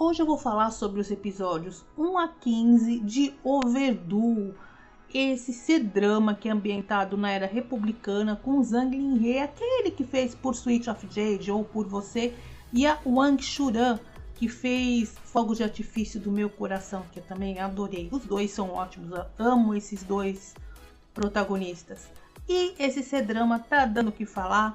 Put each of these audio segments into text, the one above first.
Hoje eu vou falar sobre os episódios 1 a 15 de Overdue, esse C-drama que é ambientado na era republicana com Zhang Linhe, aquele que fez Pursuit of Jade ou Por Você, e a Wang Churan, que fez Fogos de Artifício do Meu Coração, que eu também adorei. Os dois são ótimos, eu amo esses dois protagonistas. E esse C-drama tá dando o que falar.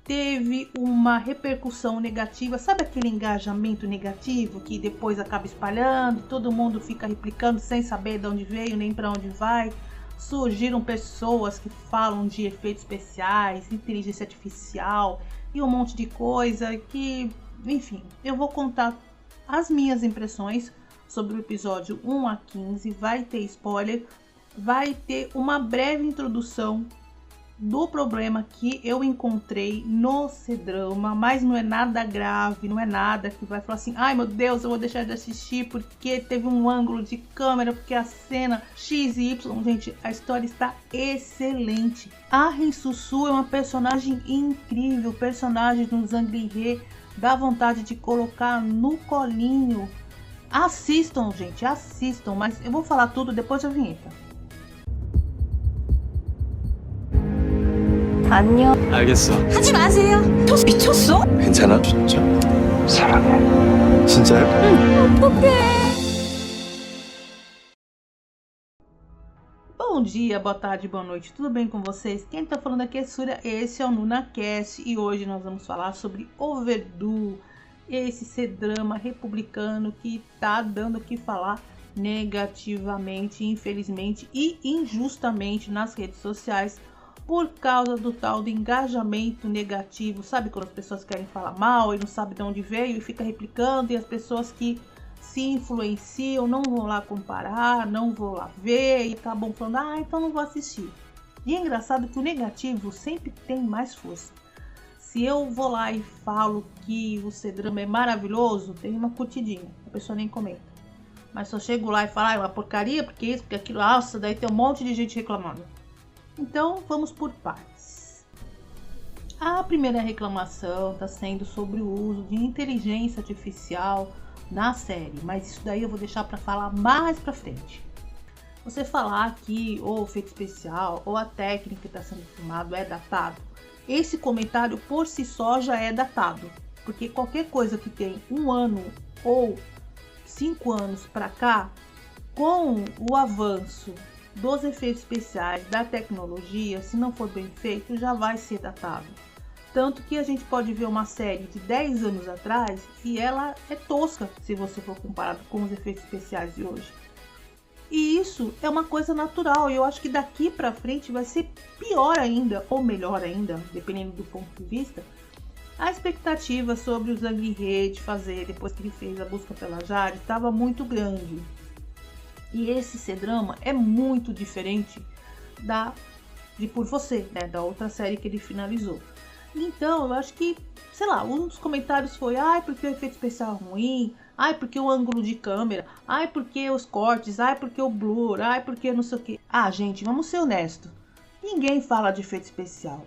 Teve uma repercussão negativa, sabe aquele engajamento negativo que depois acaba espalhando, todo mundo fica replicando sem saber de onde veio nem para onde vai. Surgiram pessoas que falam de efeitos especiais, inteligência artificial e um monte de coisa que, enfim, eu vou contar as minhas impressões sobre o episódio 1 a 15, vai ter spoiler, vai ter uma breve introdução do problema que eu encontrei no C-drama, mas não é nada grave, não é nada que vai falar assim, ai meu Deus, eu vou deixar de assistir porque teve um ângulo de câmera, porque a cena X e Y, gente, a história está excelente. A Rin Su é uma personagem incrível, personagem do Zhang Linhe, dá vontade de colocar no colinho. Assistam, gente, assistam, mas eu vou falar tudo depois da vinheta. 안녕. 알겠어. 하지 마세요. 토스 미쳤어? 괜찮아? 진짜. 사랑해. 진짜요? 응. 어떡해. Bom dia, boa tarde, boa noite, tudo bem com vocês? Quem tá falando aqui é Surya, esse é o NunaCast e hoje nós vamos falar sobre Overdue, esse C-drama republicano que tá dando o que falar negativamente, infelizmente e injustamente nas redes sociais, por causa do tal do engajamento negativo. Sabe quando as pessoas querem falar mal e não sabem de onde veio e fica replicando, e as pessoas que se influenciam não vão lá comparar, não vão lá ver e acabam falando, então não vou assistir. E é engraçado que o negativo sempre tem mais força. Se eu vou lá e falo que o C-drama é maravilhoso, tem uma curtidinha, a pessoa nem comenta. Mas se eu chego lá e falo, é uma porcaria, porque isso, porque aquilo, nossa, daí tem um monte de gente reclamando. Então vamos por partes. A primeira reclamação está sendo sobre o uso de inteligência artificial na série, mas isso daí eu vou deixar para falar mais para frente. Você falar que ou efeito especial ou a técnica que está sendo filmado é datado, esse comentário por si só já é datado, porque qualquer coisa que tem 1 ano ou 5 anos para cá, com o avanço dos efeitos especiais, da tecnologia, se não for bem feito, já vai ser datado. Tanto que a gente pode ver uma série de 10 anos atrás e ela é tosca se você for comparado com os efeitos especiais de hoje. E isso é uma coisa natural, e eu acho que daqui para frente vai ser pior ainda, ou melhor ainda, dependendo do ponto de vista. A expectativa sobre o Zhang Linhe de fazer, depois que ele fez A Busca pela Jade, estava muito grande. E esse C-drama é muito diferente de Por Você, né, da outra série que ele finalizou. Então, eu acho que, sei lá, um dos comentários foi, porque o efeito especial é ruim, porque o ângulo de câmera, porque os cortes, porque o blur, porque não sei o que. Gente, vamos ser honestos. Ninguém fala de efeito especial.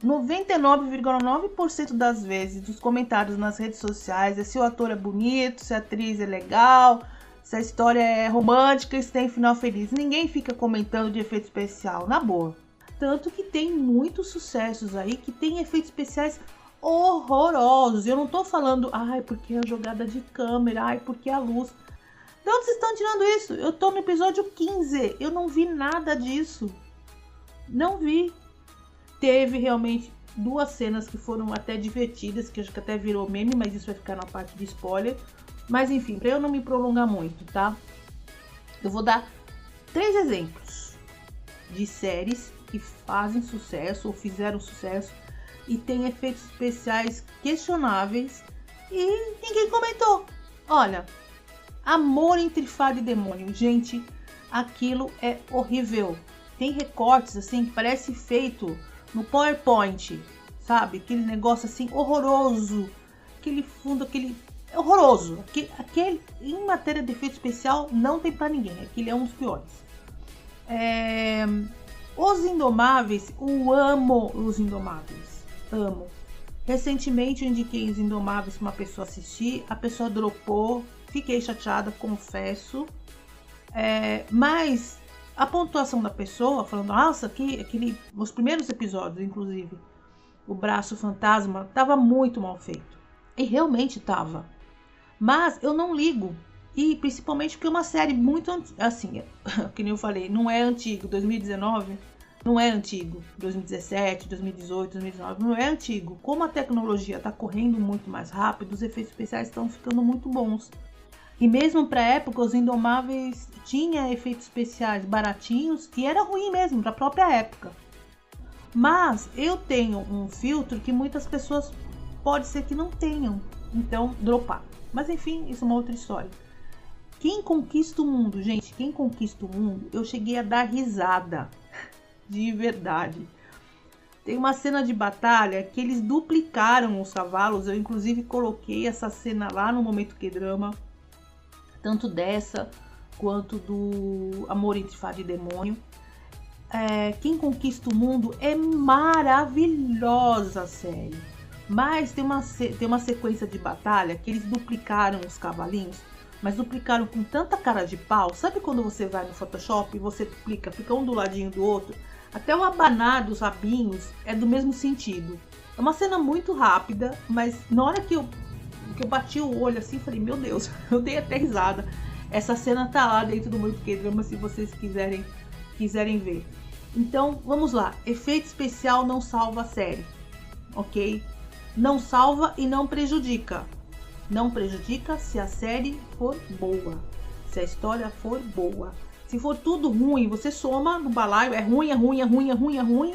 99,9% das vezes dos comentários nas redes sociais é se o ator é bonito, se a atriz é legal, se a história é romântica e se tem final feliz. Ninguém fica comentando de efeito especial, na boa. Tanto que tem muitos sucessos aí que tem efeitos especiais horrorosos. Eu não tô falando, porque a jogada de câmera, porque a luz. De onde vocês estão tirando isso? Eu tô no episódio 15, eu não vi nada disso. Não vi. Teve realmente 2 cenas que foram até divertidas, que acho que até virou meme, mas isso vai ficar na parte de spoiler. Mas enfim, para eu não me prolongar muito, tá? Eu vou dar 3 exemplos de séries que fazem sucesso ou fizeram sucesso e tem efeitos especiais questionáveis e ninguém comentou. Olha, Amor entre Fada e Demônio, gente, aquilo é horrível. Tem recortes assim que parece feito no PowerPoint, sabe? Aquele negócio assim horroroso, aquele fundo, aquele horroroso. Aquele, em matéria de efeito especial, não tem pra ninguém. Aquele é um dos piores. Os Indomáveis, eu amo Os Indomáveis. Amo. Recentemente eu indiquei Os Indomáveis para uma pessoa assistir, a pessoa dropou, fiquei chateada, confesso, mas a pontuação da pessoa, falando, nossa, os primeiros episódios, inclusive, o Braço Fantasma, estava muito mal feito, e realmente estava, mas eu não ligo, e principalmente porque é uma série muito, assim, que nem eu falei, não é antigo, 2019... Não é antigo, 2017, 2018, 2019, não é antigo. Como a tecnologia está correndo muito mais rápido, os efeitos especiais estão ficando muito bons. E mesmo para a época, Os Indomáveis tinha efeitos especiais baratinhos e era ruim mesmo, para a própria época. Mas eu tenho um filtro que muitas pessoas pode ser que não tenham, então dropar. Mas enfim, isso é uma outra história. Quem Conquista o Mundo, gente, Quem Conquista o Mundo, eu cheguei a dar risada. De verdade. Tem uma cena de batalha que eles duplicaram os cavalos. Eu inclusive coloquei essa cena lá no Momento K-Drama, tanto dessa quanto do Amor entre Fada e Demônio. Quem Conquista o Mundo é maravilhosa a série, mas tem uma sequência de batalha que eles duplicaram os cavalinhos, mas duplicaram com tanta cara de pau. Sabe quando você vai no Photoshop e você duplica, fica um do ladinho do outro? Até o abanar dos rabinhos é do mesmo sentido. É uma cena muito rápida, mas na hora que eu bati o olho assim, falei, meu Deus, eu dei até risada. Essa cena tá lá dentro do Muito K-Drama, se vocês quiserem ver. Então, vamos lá. Efeito especial não salva a série, ok? Não salva e não prejudica. Não prejudica se a série for boa, se a história for boa. Se for tudo ruim, você soma no balaio, é ruim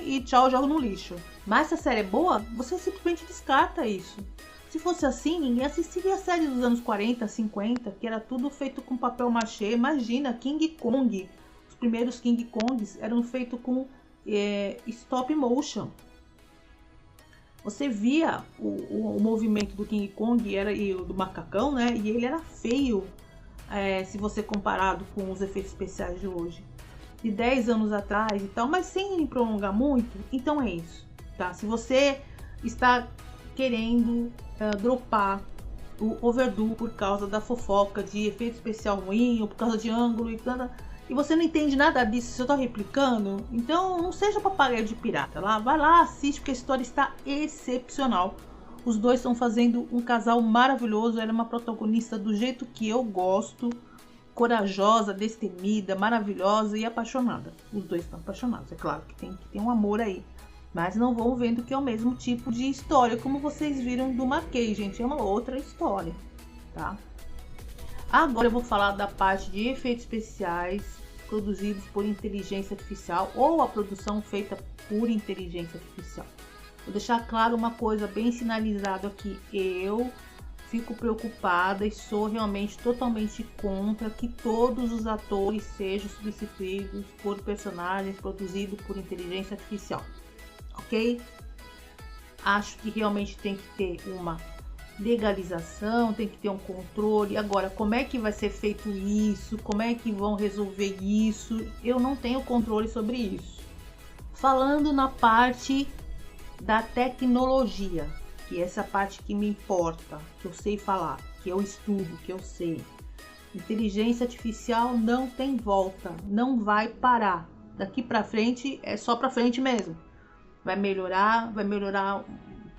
e tchau, joga no lixo. Mas se a série é boa, você simplesmente descarta isso. Se fosse assim, ninguém assistiria a série dos anos 40, 50, que era tudo feito com papel machê. Imagina, King Kong. Os primeiros King Kongs eram feitos com stop motion. Você via o movimento do King Kong e do macacão, né? E ele era feio. Se você comparado com os efeitos especiais de hoje, de 10 anos atrás e tal, mas sem me prolongar muito, então é isso, tá? Se você está querendo dropar o Overdue por causa da fofoca de efeito especial ruim, ou por causa de ângulo e você não entende nada disso, você está replicando, então não seja papagaio de pirata, vai lá, assiste, porque a história está excepcional. Os dois estão fazendo um casal maravilhoso. Ela é uma protagonista do jeito que eu gosto. Corajosa, destemida, maravilhosa e apaixonada. Os dois estão apaixonados. É claro que tem que ter um amor aí. Mas não vão vendo que é o mesmo tipo de história. Como vocês viram do Maquei, gente. É uma outra história, tá? Agora eu vou falar da parte de efeitos especiais produzidos por inteligência artificial. Ou a produção feita por inteligência artificial. Vou deixar claro uma coisa bem sinalizada aqui. Eu fico preocupada e sou realmente totalmente contra que todos os atores sejam substituídos por personagens produzidos por inteligência artificial. Ok? Acho que realmente tem que ter uma legalização, tem que ter um controle. Agora, como é que vai ser feito isso? Como é que vão resolver isso? Eu não tenho controle sobre isso. Falando na parte da tecnologia, que é essa parte que me importa, que eu sei falar, que eu estudo, que eu sei. Inteligência artificial não tem volta, não vai parar. Daqui para frente é só para frente mesmo. Vai melhorar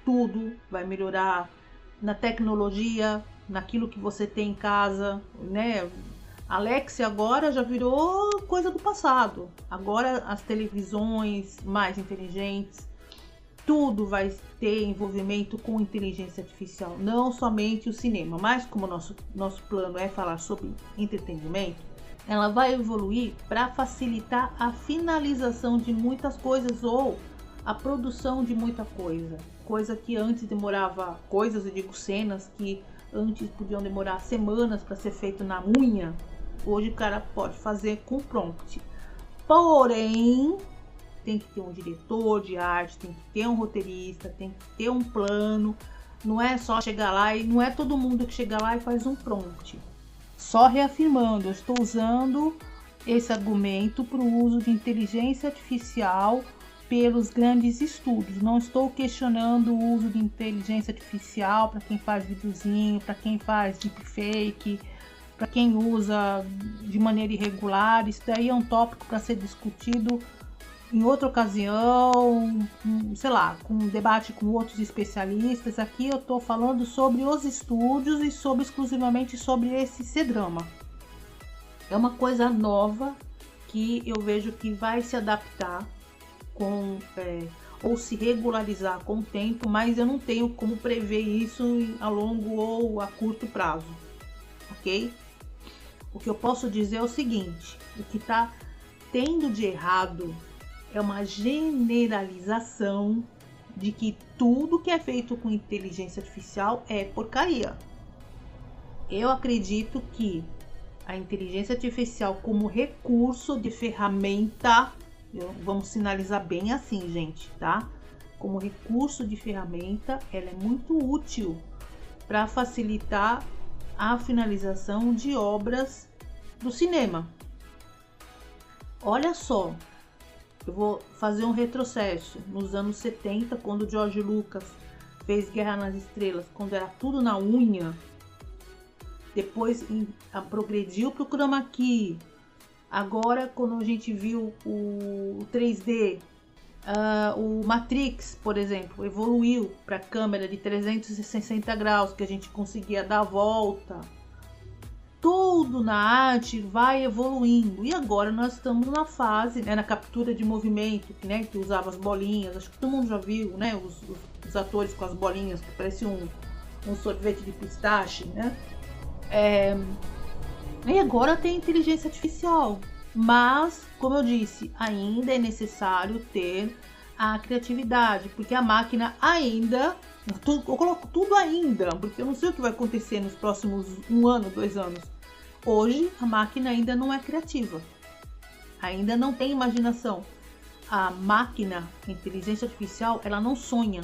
tudo, vai melhorar na tecnologia, naquilo que você tem em casa, né? Alexa agora já virou coisa do passado. Agora as televisões mais inteligentes, tudo vai ter envolvimento com inteligência artificial, não somente o cinema, mas como nosso plano é falar sobre entretenimento, ela vai evoluir para facilitar a finalização de muitas coisas ou a produção de muita coisa que antes demorava, eu digo cenas que antes podiam demorar semanas para ser feito na unha, hoje o cara pode fazer com prompt. Porém, tem que ter um diretor de arte, tem que ter um roteirista, tem que ter um plano. Não é só chegar lá e não é todo mundo que chega lá e faz um prompt. Só reafirmando, eu estou usando esse argumento para o uso de inteligência artificial pelos grandes estúdios. Não estou questionando o uso de inteligência artificial para quem faz videozinho, para quem faz deepfake, para quem usa de maneira irregular. Isso daí é um tópico para ser discutido em outra ocasião, sei lá, com um debate com outros especialistas. Aqui eu estou falando sobre os estúdios e exclusivamente sobre esse C-drama. É uma coisa nova que eu vejo que vai se adaptar ou se regularizar com o tempo, mas eu não tenho como prever isso a longo ou a curto prazo, ok? O que eu posso dizer é o seguinte: o que está tendo de errado é uma generalização de que tudo que é feito com inteligência artificial é porcaria. Eu acredito que a inteligência artificial como recurso de ferramenta, vamos sinalizar bem assim, gente, tá? Como recurso de ferramenta, ela é muito útil para facilitar a finalização de obras do cinema. Olha só, eu vou fazer um retrocesso nos anos 70, quando o George Lucas fez Guerra nas Estrelas, quando era tudo na unha. Depois progrediu para o chroma key. Agora, quando a gente viu o 3D, o Matrix, por exemplo, evoluiu para câmera de 360 graus, que a gente conseguia dar a volta. Tudo na arte vai evoluindo. E agora nós estamos na fase, na captura de movimento, que usava as bolinhas. Acho que todo mundo já viu, os atores com as bolinhas, que parece um sorvete de pistache, né? E agora tem inteligência artificial, mas, como eu disse, ainda é necessário ter a criatividade, porque a máquina ainda, eu coloco tudo ainda, porque eu não sei o que vai acontecer nos próximos 1 ano, 2 anos. Hoje a máquina ainda não é criativa, ainda não tem imaginação. A máquina, a inteligência artificial, ela não sonha.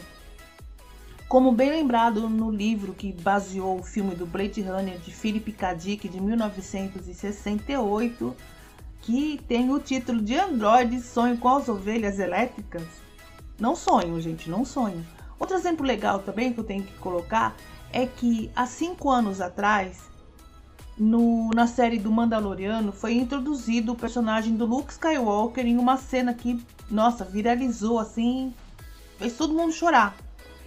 Como bem lembrado no livro que baseou o filme do Blade Runner de Philip K. Dick de 1968, que tem o título de Androides Sonham com as Ovelhas Elétricas. Não sonham, gente, não sonham. Outro exemplo legal também que eu tenho que colocar é que há 5 anos atrás, na série do Mandaloriano, foi introduzido o personagem do Luke Skywalker em uma cena que, nossa, viralizou assim, fez todo mundo chorar.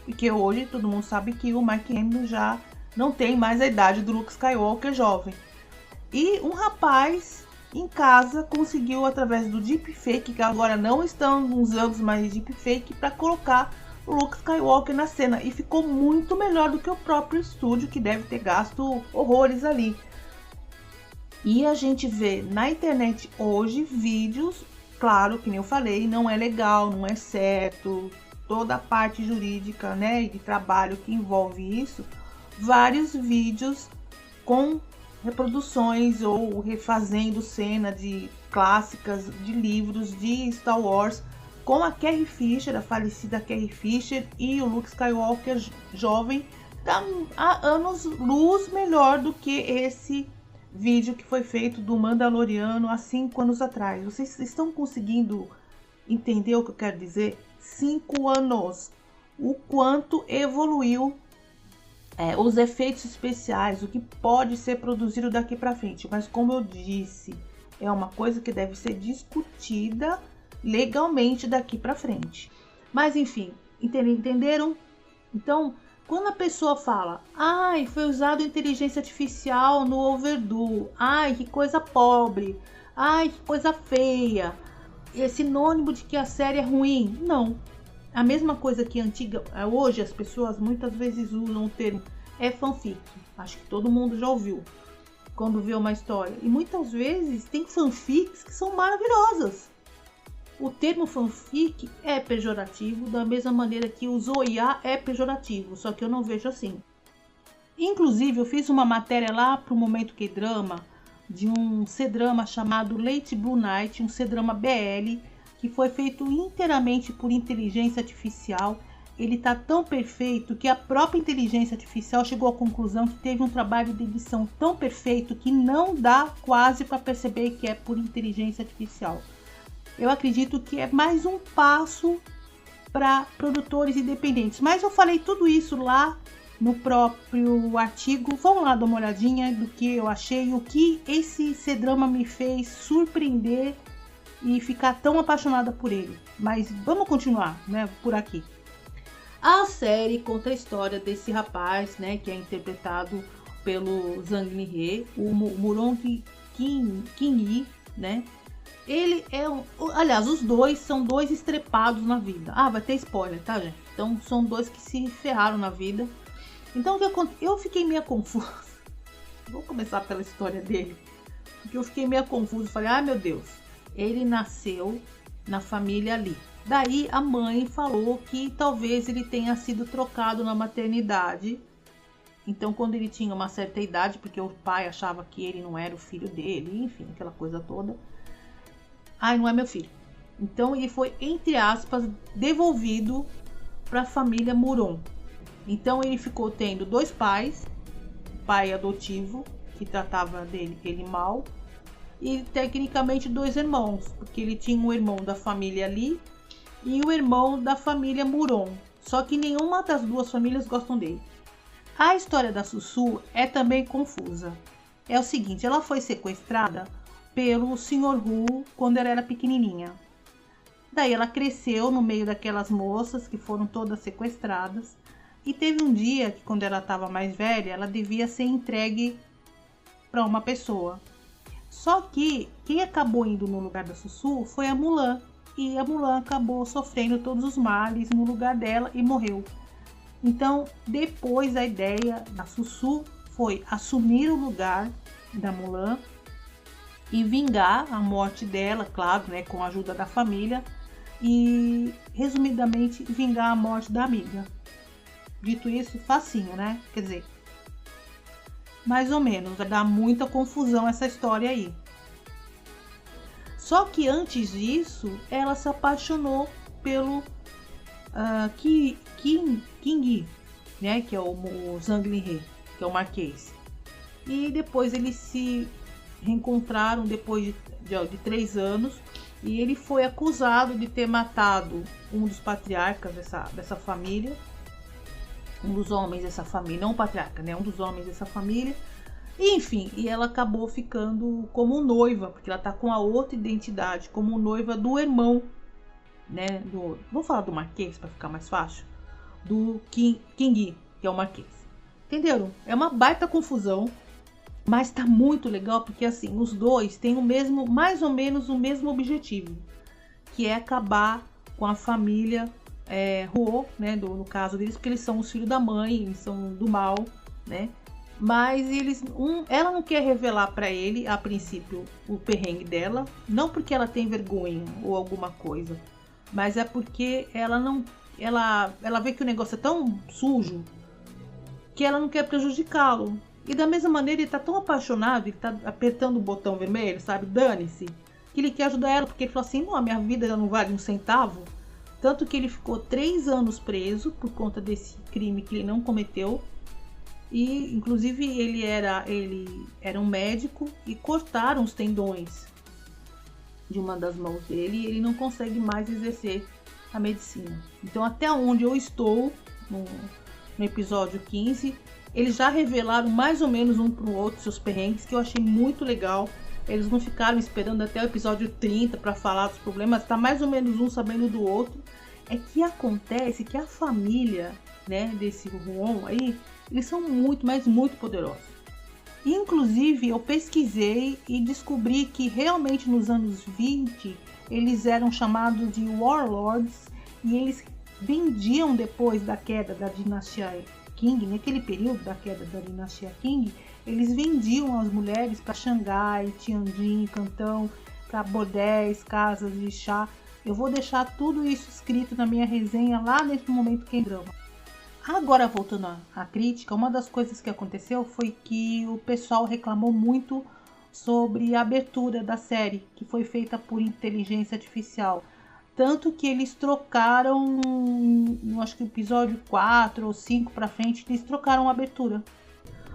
Porque hoje todo mundo sabe que o Mark Hamill já não tem mais a idade do Luke Skywalker jovem. E um rapaz em casa conseguiu, através do deepfake, que agora não estão usando mais deepfake, para colocar o Luke Skywalker na cena. E ficou muito melhor do que o próprio estúdio, que deve ter gasto horrores ali. E a gente vê na internet hoje vídeos, claro, que nem eu falei, não é legal, não é certo, toda a parte jurídica, e de trabalho que envolve isso, vários vídeos com reproduções ou refazendo cena de clássicas de livros de Star Wars com a Carrie Fisher, a falecida Carrie Fisher, e o Luke Skywalker jovem, tá há anos luz melhor do que esse vídeo que foi feito do Mandaloriano há 5 anos atrás. Vocês estão conseguindo entender o que eu quero dizer? 5 anos, o quanto evoluiu os efeitos especiais, o que pode ser produzido daqui para frente. Mas, como eu disse, é uma coisa que deve ser discutida legalmente daqui para frente. Mas, enfim, entenderam? Então, quando a pessoa fala, ai, foi usado inteligência artificial no Overdue, ai, que coisa pobre, ai, que coisa feia, é sinônimo de que a série é ruim. Não. A mesma coisa que hoje as pessoas muitas vezes usam o termo fanfic. Acho que todo mundo já ouviu quando vê uma história. E muitas vezes tem fanfics que são maravilhosas. O termo fanfic é pejorativo da mesma maneira que o zoiar é pejorativo, só que eu não vejo assim. Inclusive eu fiz uma matéria lá para o Momento K-Drama de um C-drama chamado Late Blue Night, um C-drama BL, que foi feito inteiramente por inteligência artificial. Ele tá tão perfeito que a própria inteligência artificial chegou à conclusão que teve um trabalho de edição tão perfeito que não dá quase para perceber que é por inteligência artificial. eu acredito que é mais um passo para produtores independentes. Mas eu falei tudo isso lá no próprio artigo. Vão lá dar uma olhadinha do que eu achei, o que esse C-drama me fez surpreender e ficar tão apaixonada por ele. Mas vamos continuar, né, por aqui. A série conta a história desse rapaz, né, que é interpretado pelo Zhang Li-he, o Murong Qingyi, né? Ele é aliás, os dois são dois estrepados na vida. Ah, vai ter spoiler, tá, gente? Então são dois que se ferraram na vida. Então o que aconteceu? Eu fiquei meio confusa. Vou começar pela história dele, porque eu fiquei meio confusa. Falei, ah, meu Deus, ele nasceu na família Li. Daí a mãe falou que talvez ele tenha sido trocado na maternidade. Então, quando ele tinha uma certa idade, porque o pai achava que ele não era o filho dele, enfim, aquela coisa toda. Ai, não é meu filho. Então, ele foi, entre aspas, devolvido para a família Muron. Então, ele ficou tendo dois pais, pai adotivo, que tratava ele mal, e tecnicamente dois irmãos, porque ele tinha um irmão da família Li e o irmão da família Muron. Só que nenhuma das duas famílias gostam dele. A história da Sussu é também confusa. É o seguinte, ela foi sequestrada pelo Sr. Hu quando ela era pequenininha. Daí ela cresceu no meio daquelas moças que foram todas sequestradas. E teve um dia que, quando ela estava mais velha, ela devia ser entregue para uma pessoa. Só que quem acabou indo no lugar da Sussu foi a Mulan. E a Mulan acabou sofrendo todos os males no lugar dela e morreu. Então, depois a ideia da Sussu foi assumir o lugar da Mulan e vingar a morte dela, claro, né, com a ajuda da família, e, resumidamente, vingar a morte da amiga. Dito isso, facinho, né? Quer dizer, mais ou menos, vai dar muita confusão essa história aí. Só que antes disso, ela se apaixonou pelo Qingyi, né, que é o Zhang Li-he, que é o Marquês. E depois eles se reencontraram depois de 3 anos e ele foi acusado de ter matado um dos patriarcas dessa família, um dos homens dessa família, não o patriarca, né, um dos homens dessa família. E, enfim, e ela acabou ficando como noiva, porque ela tá com a outra identidade, como noiva do irmão, né, vou falar do Marquês para ficar mais fácil, do Qingyi, que é o Marquês. Entenderam? É uma baita confusão, mas tá muito legal porque assim, os dois têm o mesmo, mais ou menos o mesmo objetivo, que é acabar com a família Huo, né, no caso deles, porque eles são os filhos da mãe, eles são do mal, né? Mas ela não quer revelar para ele, a princípio, o perrengue dela, não porque ela tem vergonha ou alguma coisa, mas é porque ela vê que o negócio é tão sujo que ela não quer prejudicá-lo. E da mesma maneira ele tá tão apaixonado, ele tá apertando o botão vermelho, sabe, dane-se, que ele quer ajudar ela, porque ele falou assim, não, a minha vida já não vale um centavo. Tanto que ele ficou 3 anos preso por conta desse crime que ele não cometeu. E inclusive ele era um médico e cortaram os tendões de uma das mãos dele e ele não consegue mais exercer a medicina. Então, até onde eu estou no episódio 15, eles já revelaram mais ou menos um pro outro seus perrengues, que eu achei muito legal. Eles não ficaram esperando até o episódio 30 para falar dos problemas, tá mais ou menos um sabendo do outro. É que acontece que a família, né, desse Huon aí, eles são muito, mas muito poderosos. Inclusive, eu pesquisei e descobri que realmente nos anos 20 eles eram chamados de warlords e eles vendiam, depois da queda da dinastia Qing, naquele período da queda da dinastia Qing, eles vendiam as mulheres para Xangai, Tianjin, Cantão, para bordéis, casas de chá. Eu vou deixar tudo isso escrito na minha resenha lá nesse momento que é drama. Agora, voltando à crítica, uma das coisas que aconteceu foi que o pessoal reclamou muito sobre a abertura da série, que foi feita por inteligência artificial. Tanto que eles trocaram, acho que episódio 4 ou 5 pra frente, eles trocaram a abertura.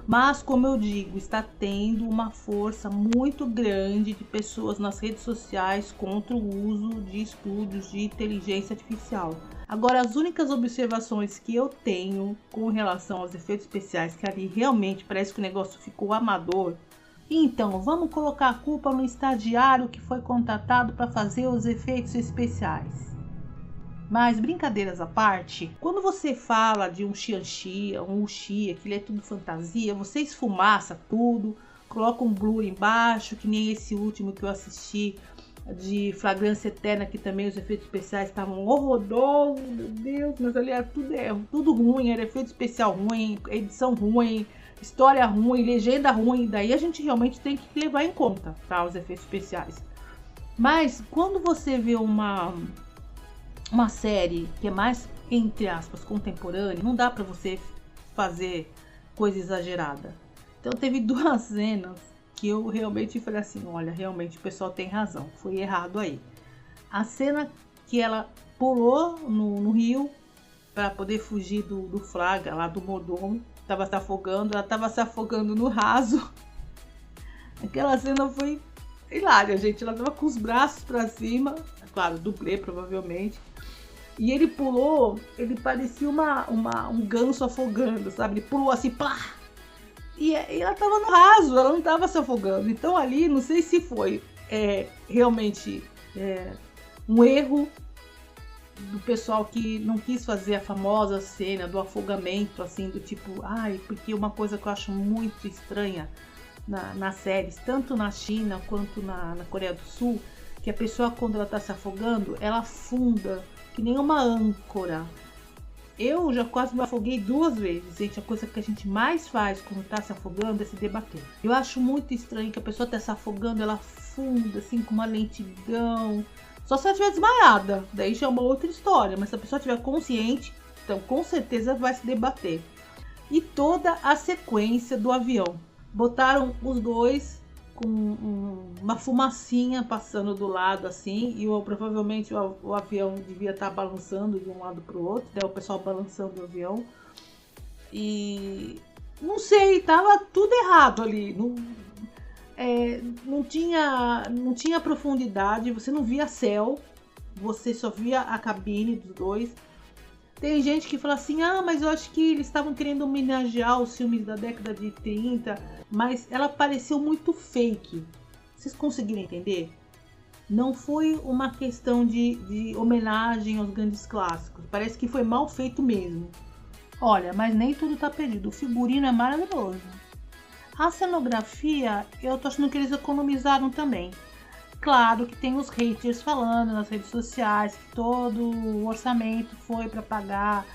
Mas, como eu digo, está tendo uma força muito grande de pessoas nas redes sociais contra o uso de estúdios de inteligência artificial. Agora, as únicas observações que eu tenho com relação aos efeitos especiais, que ali realmente parece que o negócio ficou amador. Então, vamos colocar a culpa no estagiário que foi contratado para fazer os efeitos especiais. Mas, brincadeiras à parte, quando você fala de um Xianxia, um Wuxia, que ele é tudo fantasia, você esfumaça tudo, coloca um blur embaixo, que nem esse último que eu assisti, de Flagrância Eterna, que também os efeitos especiais estavam horrorosos, meu Deus, mas ali era tudo ruim, era efeito especial ruim, edição ruim, história ruim, legenda ruim, daí a gente realmente tem que levar em conta, tá, os efeitos especiais. Mas quando você vê uma série que é mais, entre aspas, contemporânea, não dá pra você fazer coisa exagerada. Então teve 2 cenas que eu realmente falei assim, olha, realmente o pessoal tem razão, foi errado aí. A cena que ela pulou no rio para poder fugir do flagra, lá do mordomo, estava se afogando, ela estava se afogando no raso. Aquela cena foi hilária, gente, ela estava com os braços para cima, claro, dublê provavelmente, e ele pulou, ele parecia um ganso afogando, sabe, ele pulou assim, plá! E ela estava no raso, ela não estava se afogando. Então ali, não sei se foi realmente um erro do pessoal que não quis fazer a famosa cena do afogamento, assim, do tipo, porque uma coisa que eu acho muito estranha nas séries, tanto na China quanto na Coreia do Sul, que a pessoa, quando ela está se afogando, ela afunda, que nem uma âncora. Eu já quase me afoguei 2 vezes, gente. A coisa que a gente mais faz quando tá se afogando é se debater. Eu acho muito estranho que a pessoa tá se afogando, ela afunda assim com uma lentidão. Só se ela estiver desmaiada, daí já é uma outra história. Mas se a pessoa estiver consciente, então com certeza vai se debater. E toda a sequência do avião. Botaram os dois com uma fumacinha passando do lado assim, e provavelmente o avião devia estar balançando de um lado para o outro, né? O pessoal balançando o avião, e não sei, tava tudo errado ali, não tinha profundidade, você não via céu, você só via a cabine dos dois. Tem gente que fala assim, mas eu acho que eles estavam querendo homenagear os filmes da década de 30, mas ela pareceu muito fake. Vocês conseguiram entender? Não foi uma questão de homenagem aos grandes clássicos. Parece que foi mal feito mesmo. Olha, mas nem tudo tá perdido. O figurino é maravilhoso. A cenografia, eu tô achando que eles economizaram também. Claro que tem os haters falando nas redes sociais que todo o orçamento foi para pagar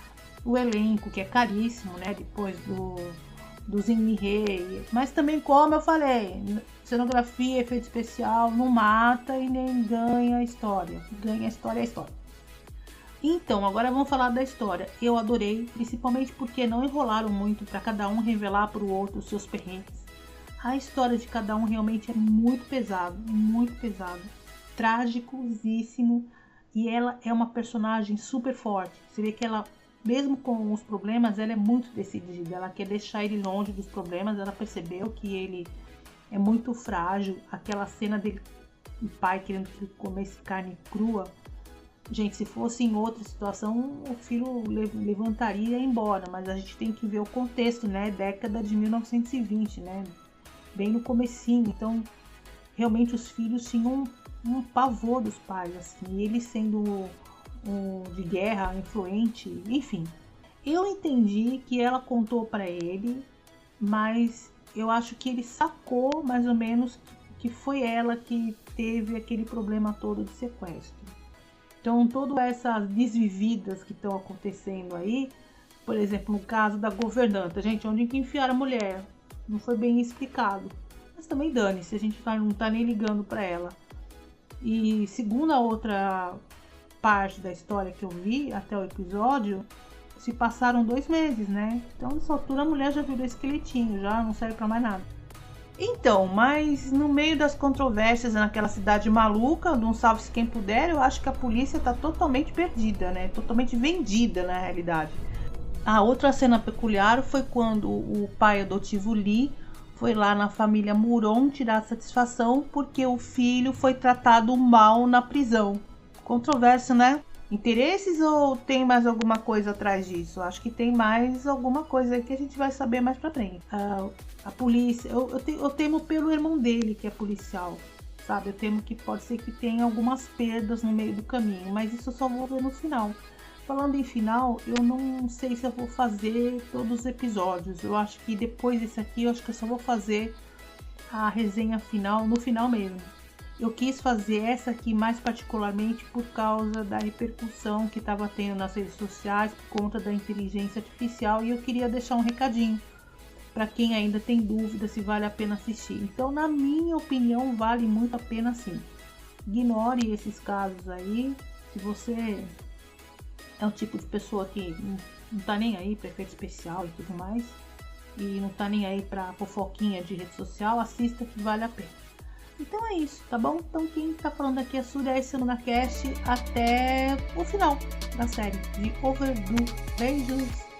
o elenco, que é caríssimo, né? Depois do Zimri, mas também, como eu falei, cenografia, efeito especial não mata e nem ganha a história. Ganha a história é a história. Então, agora vamos falar da história. Eu adorei, principalmente porque não enrolaram muito para cada um revelar para o outro os seus perrengues. A história de cada um realmente é muito pesado, tragicosíssimo, e ela é uma personagem super forte. Você vê que ela, mesmo com os problemas, ela é muito decidida, ela quer deixar ele longe dos problemas, ela percebeu que ele é muito frágil. Aquela cena dele, o pai querendo que ele comesse carne crua, gente, se fosse em outra situação, o filho levantaria e ia embora, mas a gente tem que ver o contexto, né, década de 1920, né, bem no comecinho. Então realmente os filhos tinham um pavor dos pais, assim, e ele sendo de guerra, influente, enfim. Eu entendi que ela contou para ele, mas eu acho que ele sacou mais ou menos que foi ela que teve aquele problema todo de sequestro. Então todas essas desvividas que estão acontecendo aí, por exemplo, no caso da governanta, gente, onde que enfiaram a mulher? Não foi bem explicado, mas também dane-se, a gente não tá nem ligando para ela. E segundo a outra parte da história que eu vi até o episódio, se passaram 2 meses, né? Então nessa altura a mulher já virou esqueletinho, já não serve para mais nada. Então, mas no meio das controvérsias naquela cidade maluca, não salve-se quem puder, eu acho que a polícia tá totalmente perdida, né? Totalmente vendida na realidade. A outra cena peculiar foi quando o pai adotivo Lee foi lá na família Muron tirar satisfação porque o filho foi tratado mal na prisão. Controverso, né? Interesses ou tem mais alguma coisa atrás disso? Acho que tem mais alguma coisa aí que a gente vai saber mais pra frente. A polícia, eu temo pelo irmão dele, que é policial, sabe? Eu temo que pode ser que tenha algumas perdas no meio do caminho, mas isso eu só vou ver no final. Falando em final, eu não sei se eu vou fazer todos os episódios. Eu acho que depois desse aqui, eu acho que eu só vou fazer a resenha final no final mesmo. Eu quis fazer essa aqui mais particularmente por causa da repercussão que estava tendo nas redes sociais por conta da inteligência artificial, e eu queria deixar um recadinho para quem ainda tem dúvida se vale a pena assistir. Então, na minha opinião, vale muito a pena sim. Ignore esses casos aí. Se você é um tipo de pessoa que não tá nem aí para efeito especial e tudo mais, e não tá nem aí para fofoquinha de rede social, assista que vale a pena. Então é isso, tá bom? Então quem tá falando aqui é a Surya, esse é o NunaCast, até o final da série de Overdue. Beijos!